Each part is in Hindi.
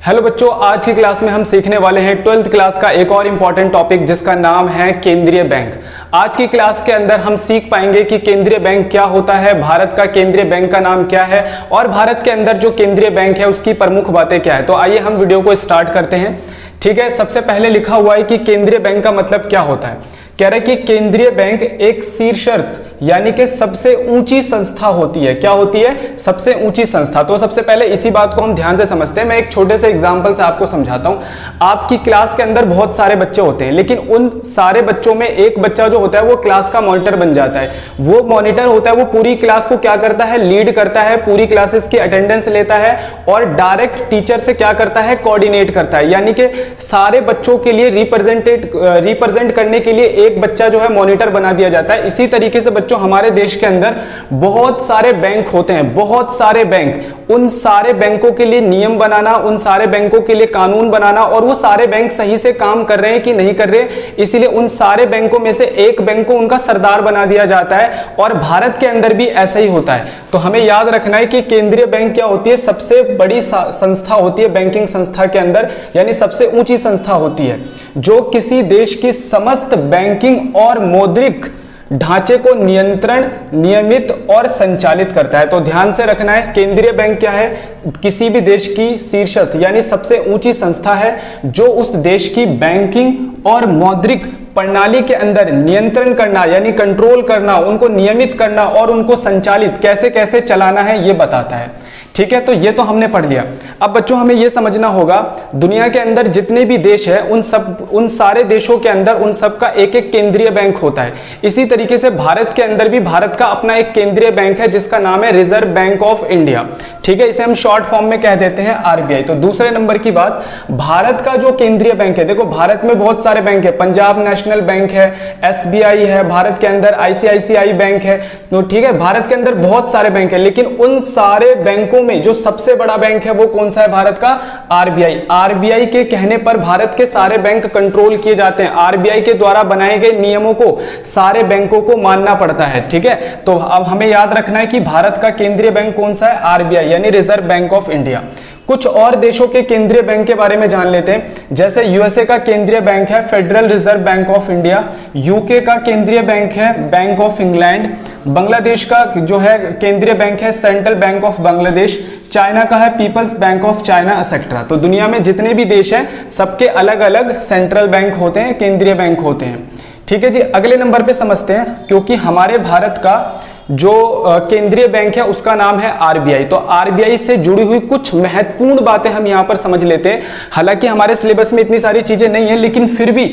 हेलो बच्चों, आज की क्लास में हम सीखने वाले हैं 12th क्लास का एक और इम्पॉर्टेंट टॉपिक जिसका नाम है केंद्रीय बैंक। आज की क्लास के अंदर हम सीख पाएंगे कि केंद्रीय बैंक क्या होता है, भारत का केंद्रीय बैंक का नाम क्या है और भारत के अंदर जो केंद्रीय बैंक है उसकी प्रमुख बातें क्या है। तो आइए हम वीडियो को स्टार्ट करते हैं। ठीक है, सबसे पहले लिखा हुआ है कि केंद्रीय बैंक का मतलब क्या होता है। कह रहे कि केंद्रीय बैंक एक शीर्षस्थ यानी कि सबसे ऊंची संस्था होती है। क्या होती है? सबसे ऊंची संस्था। तो सबसे पहले इसी बात को हम ध्यान से समझते हैं। मैं एक छोटे से एग्जांपल से आपको समझाता हूं। आपकी क्लास के अंदर बहुत सारे बच्चे होते हैं, लेकिन उन सारे बच्चों में एक बच्चा जो होता है वो क्लास का मॉनिटर बन जाता है। वो मॉनिटर होता है, वो पूरी क्लास को क्या करता है? लीड करता है, पूरी क्लासेस की अटेंडेंस लेता है और डायरेक्ट टीचर से क्या करता है? कोऑर्डिनेट करता है। यानी कि सारे बच्चों के लिए रिप्रेजेंट करने के लिए एक बच्चा जो है मॉनिटर बना दिया जाता है। इसी तरीके से बच्चों हमारे देश के अंदर बहुत सारे बैंक होते हैं, बहुत सारे बैंक। उन सारे बैंकों के लिए नियम बनाना, उन सारे बैंकों के लिए कानून बनाना और वो सारे बैंक सही से काम कर रहे हैं कि नहीं कर रहे, इसीलिए उन सारे बैंकों में से एक बैंक को उनका सरदार बना दिया जाता है। और भारत के अंदर भी ऐसा ही होता है। तो हमें याद रखना है कि केंद्रीय बैंक क्या होती है? सबसे बड़ी संस्था होती है बैंकिंग संस्था के अंदर, यानी सबसे ऊंची संस्था होती है जो किसी देश की समस्त बैंकिंग और मौद्रिक ढांचे को नियंत्रण, नियमित और संचालित करता है। तो ध्यान से रखना है, केंद्रीय बैंक क्या है? किसी भी देश की शीर्षस्थ यानी सबसे ऊंची संस्था है जो उस देश की बैंकिंग और मौद्रिक प्रणाली के अंदर नियंत्रण करना यानी कंट्रोल करना, उनको नियमित करना और उनको संचालित कैसे कैसे चलाना है ये बताता है। ठीक है, तो ये तो हमने पढ़ लिया। अब बच्चों हमें ये समझना होगा दुनिया के अंदर जितने भी देश है उन सारे देशों के अंदर उन सब का एक एक केंद्रीय बैंक होता है। इसी तरीके से भारत के अंदर भी भारत का अपना एक केंद्रीय बैंक है जिसका नाम है रिजर्व बैंक ऑफ इंडिया। ठीक है, इसे हम शॉर्ट फॉर्म में कह देते हैं आरबीआई। तो दूसरे नंबर की बात, भारत का जो केंद्रीय बैंक है, देखो भारत में बहुत सारे बैंक है, पंजाब नेशनल बैंक है, एसबीआई है, भारत के अंदर आईसीआईसीआई बैंक है। तो ठीक है, भारत के अंदर बहुत सारे बैंक है, लेकिन उन सारे बैंकों में जो सबसे बड़ा बैंक है वो कौन सा है? भारत का आरबीआई। आरबीआई के कहने पर भारत के सारे बैंक कंट्रोल किए जाते हैं। आरबीआई के द्वारा बनाए गए नियमों को सारे बैंकों को मानना पड़ता है। ठीक है, तो अब हमें याद रखना है कि भारत का केंद्रीय बैंक कौन सा है? आरबीआई यानी रिजर्व बैंक ऑफ इंडिया। कुछ और देशों के केंद्रीय बैंक के बारे में जान लेते हैं। जैसे यूएसए का केंद्रीय बैंक है federal reserve bank of India, UK का केंद्रीय बैंक है बैंक ऑफ इंग्लैंड, बांग्लादेश का जो है केंद्रीय बैंक है central bank of Bangladesh, China का है people's bank of China etcetera. तो दुनिया में जितने भी देश हैं सबके अलग अलग सेंट्रल बैंक होते हैं, केंद्रीय बैंक होते हैं। ठीक है जी, अगले नंबर पे समझते हैं, क्योंकि हमारे भारत का जो केंद्रीय बैंक है उसका नाम है आरबीआई। तो आरबीआई से जुड़ी हुई कुछ महत्वपूर्ण बातें हम यहां पर समझ लेते हैं। हालांकि हमारे सिलेबस में इतनी सारी चीजें नहीं है, लेकिन फिर भी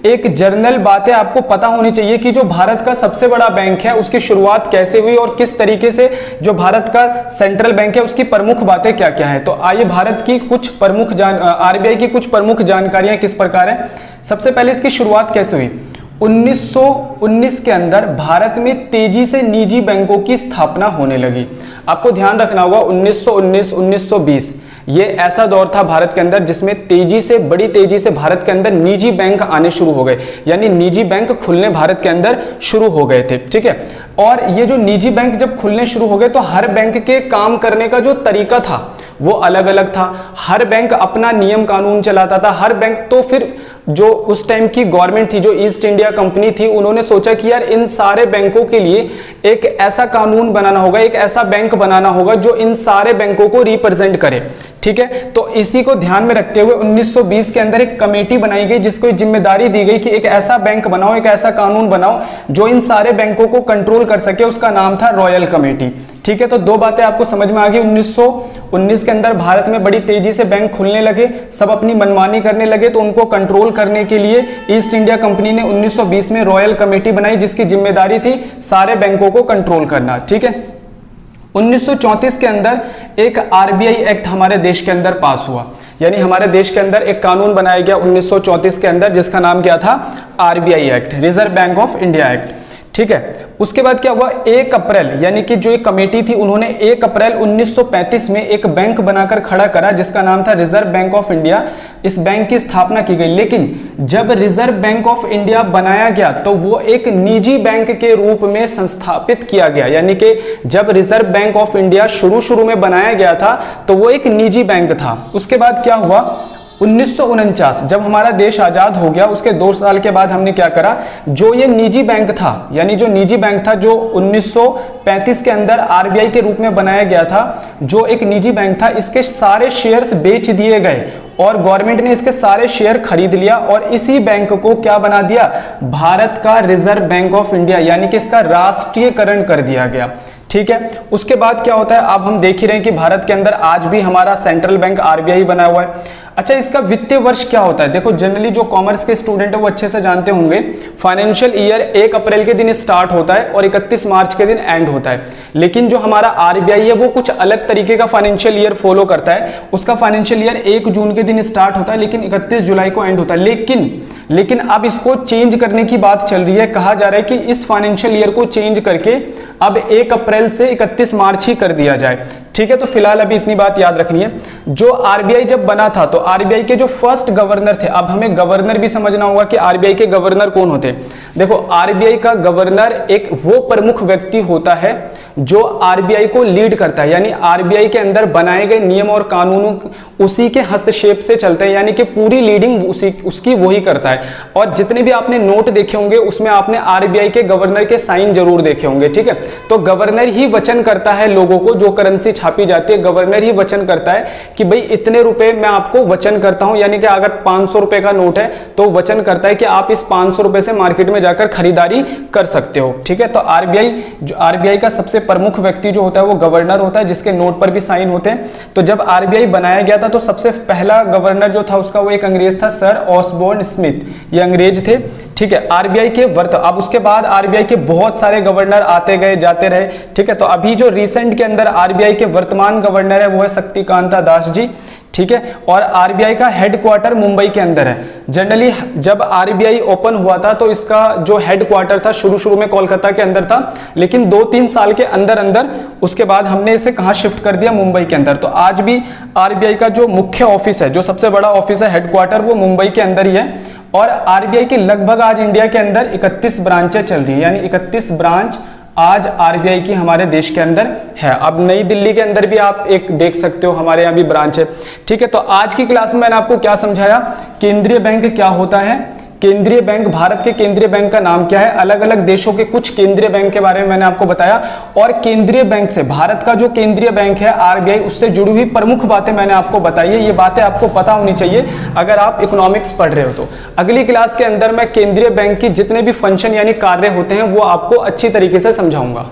एक जनरल बातें आपको पता होनी चाहिए कि जो भारत का सबसे बड़ा बैंक है उसकी शुरुआत कैसे हुई और किस तरीके से जो भारत का सेंट्रल बैंक है उसकी प्रमुख बातें क्या क्या है। तो आइए भारत की कुछ प्रमुख आरबीआई की कुछ प्रमुख जानकारियां किस प्रकार है। सबसे पहले इसकी शुरुआत कैसे हुई? 1919 के अंदर भारत में तेजी से निजी बैंकों की स्थापना होने लगी। आपको ध्यान रखना होगा 1919, 1920 ये ऐसा दौर था भारत के अंदर जिसमें बड़ी तेजी से भारत के अंदर निजी बैंक आने शुरू हो गए, यानी निजी बैंक खुलने भारत के अंदर शुरू हो गए थे। ठीक है, और ये जो निजी बैंक जब खुलने शुरू हो गए तो हर बैंक के काम करने का जो तरीका था वो अलग अलग था। हर बैंक अपना नियम कानून चलाता था। हर बैंक, तो फिर जो उस टाइम की गवर्नमेंट थी, जो ईस्ट इंडिया कंपनी थी, उन्होंने सोचा कि यार इन सारे बैंकों के लिए एक ऐसा कानून बनाना होगा, एक ऐसा बैंक बनाना होगा जो इन सारे बैंकों को रिप्रेजेंट करे। ठीक है, तो इसी को ध्यान में रखते हुए 1920 के अंदर एक कमेटी बनाई गई जिसको जिम्मेदारी दी गई कि एक ऐसा बैंक बनाओ, एक ऐसा कानून बनाओ जो इन सारे बैंकों को कंट्रोल कर सके। उसका नाम था रॉयल कमेटी। ठीक है, तो दो बातें आपको समझ में आ गई। 1919 के अंदर भारत में बड़ी तेजी से बैंक खुलने लगे, सब अपनी मनमानी करने लगे, तो उनको कंट्रोल करने के लिए ईस्ट इंडिया कंपनी ने 1920 में रॉयल कमेटी बनाई जिसकी जिम्मेदारी थी सारे बैंकों को कंट्रोल करना। ठीक है, 1934 के अंदर एक आरबीआई एक्ट हमारे देश के अंदर पास हुआ, यानी हमारे देश के अंदर एक कानून बनाया गया 1934 के अंदर जिसका नाम क्या था? RBI act, reserve bank of India act. ठीक है। उसके बाद क्या हुआ, 1 अप्रैल यानी कि जो एक कमेटी थी उन्होंने 1 अप्रैल 1935 में एक बैंक बनाकर खड़ा करा जिसका नाम था रिजर्व बैंक ऑफ इंडिया। इस बैंक की स्थापना की गई, लेकिन जब रिजर्व बैंक ऑफ इंडिया बनाया गया तो वो एक निजी बैंक के रूप में संस्थापित किया गया। यानी कि जब रिजर्व बैंक ऑफ इंडिया शुरू में बनाया गया था तो वो एक निजी बैंक था। उसके बाद क्या हुआ, 1949 जब हमारा देश आजाद हो गया उसके 2 साल के बाद हमने क्या करा, जो ये निजी बैंक था, यानी जो निजी बैंक था जो 1935 के अंदर आरबीआई के रूप में बनाया गया था, जो एक निजी बैंक था, इसके सारे शेयर्स बेच दिए गए और गवर्नमेंट ने इसके सारे शेयर खरीद लिया और इसी बैंक को क्या बना दिया, भारत का रिजर्व बैंक ऑफ इंडिया, यानी कि इसका राष्ट्रीयकरण कर दिया गया। ठीक है। उसके बाद क्या होता है, अब हम देख ही रहे हैं कि भारत के अंदर आज भी हमारा सेंट्रल बैंक आरबीआई बना हुआ है। अच्छा, इसका वित्तीय वर्ष क्या होता है, देखो जनरली जो कॉमर्स के स्टूडेंट है वो अच्छे से जानते होंगे, फाइनेंशियल ईयर 1 अप्रैल के दिन स्टार्ट होता है और 31 मार्च के दिन एंड होता है। लेकिन जो हमारा आरबीआई है वो कुछ अलग तरीके का फाइनेंशियल ईयर फॉलो करता है। उसका फाइनेंशियल ईयर 1 जून के दिन स्टार्ट होता है लेकिन 31 जुलाई को एंड होता है। लेकिन अब इसको चेंज करने की बात चल रही है, कहा जा रहा है कि इस फाइनेंशियल ईयर को चेंज करके अब 1 अप्रैल से 31 मार्च ही कर दिया जाए। ठीक है, तो फिलहाल अभी इतनी बात याद रखनी है। जो आरबीआई जब बना था तो आरबीआई के जो फर्स्ट गवर्नर थे, अब हमें गवर्नर भी समझना होगा कि आरबीआई के गवर्नर कौन होते हैं। देखो, आरबीआई का गवर्नर एक वो प्रमुख व्यक्ति होता है जो आरबीआई को लीड करता है, यानी आरबीआई के अंदर बनाए गए नियम और कानून उसी के हस्तक्षेप से चलते हैं, यानी कि पूरी लीडिंग उसकी वही करता है। और जितने भी आपने नोट देखे होंगे उसमें आपने आरबीआई के गवर्नर के साइन जरूर देखे होंगे। ठीक है, तो गवर्नर ही वचन करता है लोगों को, जो करेंसी छापी जाती है गवर्नर ही वचन करता है कि भाई इतने रुपए मैं आपको वचन करता हूं, यानी कि अगर 500 रुपए का नोट है तो वचन करता है कि आप इस 500 रुपए से मार्केट में जाकर खरीदारी कर सकते हो। ठीक है, तो आरबीआई का सबसे प्रमुख व्यक्ति जो होता है वो गवर्नर होता है, जिसके नोट पर भी साइन होते हैं। तो जब आरबीआई बनाया गया था तो सबसे पहला गवर्नर जो था उसका वो एक अंग्रेज था, सर ऑसबोर्न स्मिथ, ये अंग्रेज थे। ठीक है, आरबीआई के अब उसके बाद आरबीआई के बहुत सारे गवर्नर आते गए जाते रहे। ठीक है, तो अभी जो रिसेंट के अंदर आरबीआई के वर्तमान गवर्नर है वो है शक्तिकांता दास जी। ठीक है, और आरबीआई का हेडक्वार्टर मुंबई के अंदर है। जनरली जब आरबीआई ओपन हुआ था तो इसका जो हेडक्वार्टर था शुरू में कोलकाता के अंदर था, लेकिन 2-3 साल के अंदर उसके बाद हमने इसे कहां शिफ्ट कर दिया, मुंबई के अंदर। तो आज भी आरबीआई का जो मुख्य ऑफिस है, जो सबसे बड़ा ऑफिस है, हेडक्वार्टर, वो मुंबई के अंदर ही है। और आरबीआई की लगभग आज इंडिया के अंदर 31 ब्रांचें चल रही है, यानी 31 ब्रांच आज आरबीआई की हमारे देश के अंदर है। अब नई दिल्ली के अंदर भी आप एक देख सकते हो, हमारे यहाँ भी ब्रांच है। ठीक है, तो आज की क्लास में मैंने आपको क्या समझाया, केंद्रीय बैंक क्या होता है, केंद्रीय बैंक, भारत के केंद्रीय बैंक का नाम क्या है, अलग अलग देशों के कुछ केंद्रीय बैंक के बारे में मैंने आपको बताया, और केंद्रीय बैंक से भारत का जो केंद्रीय बैंक है आरबीआई, उससे जुड़ी हुई प्रमुख बातें मैंने आपको बताई है। ये बातें आपको पता होनी चाहिए अगर आप इकोनॉमिक्स पढ़ रहे हो तो। अगली क्लास के अंदर मैं केंद्रीय बैंक की जितने भी फंक्शन यानी कार्य होते हैं वो आपको अच्छी तरीके से समझाऊंगा।